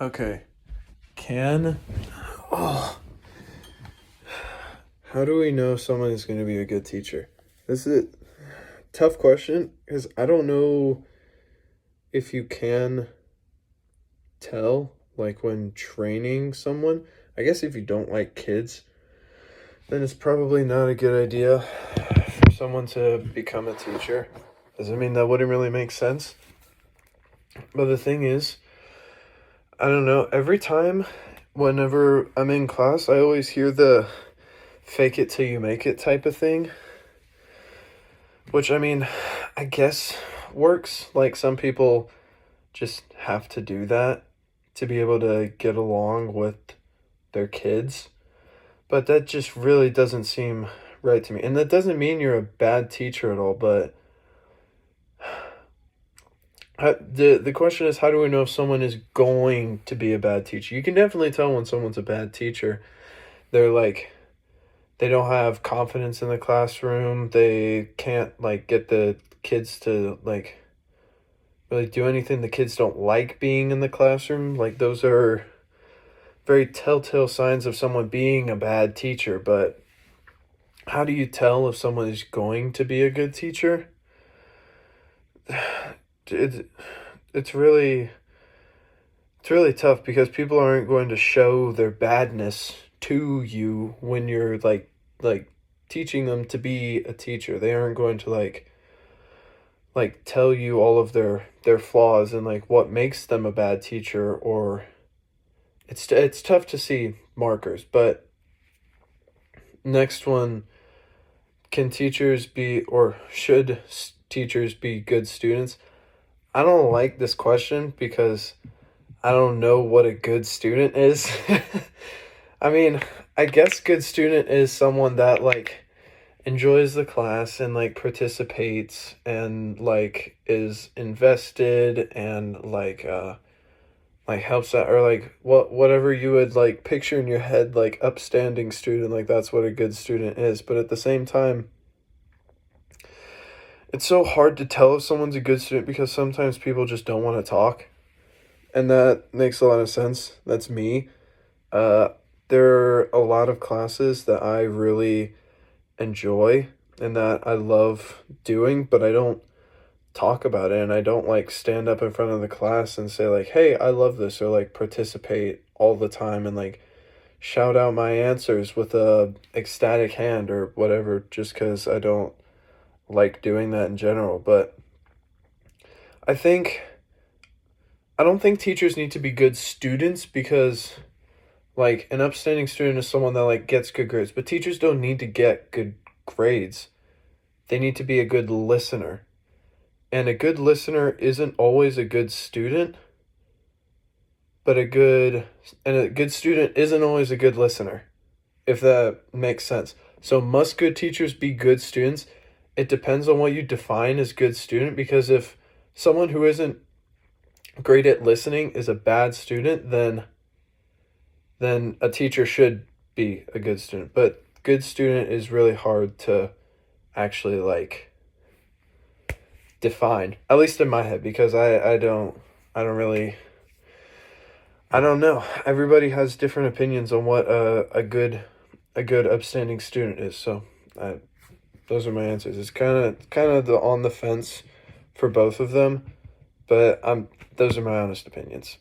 Okay. Can oh, how do we know someone is going to be a good teacher? This is a tough question because I don't know if you can tell like when training someone. I guess if you don't like kids, then it's probably not a good idea for someone to become a teacher. Does it mean that wouldn't really make sense? But the thing is, I don't know, every time whenever I'm in class, I always hear the fake it till you make it type of thing, which I mean, I guess works. Like some people just have to do that to be able to get along with their kids, but that just really doesn't seem right to me. And that doesn't mean you're a bad teacher at all, but the question is, how do we know if someone is going to be a bad teacher? You can definitely tell when someone's a bad teacher. They're like, they don't have confidence in the classroom. They can't like get the kids to like really do anything. The kids don't like being in the classroom. Like those are very telltale signs of someone being a bad teacher. But how do you tell if someone is going to be a good teacher? It, it's really it's really tough because people aren't going to show their badness to you when you're like teaching them to be a teacher. They aren't going to like tell you all of their flaws and like what makes them a bad teacher, or it's tough to see markers. But next one, can teachers be or should teachers be good students? I don't like this question because I don't know what a good student is. I mean, I guess good student is someone that like enjoys the class and like participates and like is invested and like helps out, or like whatever you would like picture in your head, like upstanding student, like that's what a good student is. But at the same time, it's so hard to tell if someone's a good student because sometimes people just don't want to talk, and that makes a lot of sense. That's me. uh there are a lot of classes that I really enjoy and that I love doing, but I don't talk about it, and I don't like stand up in front of the class and say like, "Hey, I love this," or like participate all the time and like shout out my answers with a ecstatic hand or whatever, just cuz I don't like doing that in general. But I think I don't think teachers need to be good students because like an upstanding student is someone that like gets good grades, but teachers don't need to get good grades. They need to be a good listener. And a good listener isn't always a good student, but a good student isn't always a good listener, if that makes sense. So must good teachers be good students? It depends on what you define as good student, because if someone who isn't great at listening is a bad student, then a teacher should be a good student. But good student is really hard to actually like define, at least in my head, because I don't really, I don't know. Everybody has different opinions on what a good upstanding student is. So those are my answers. It's kind of the on the fence for both of them, but those are my honest opinions.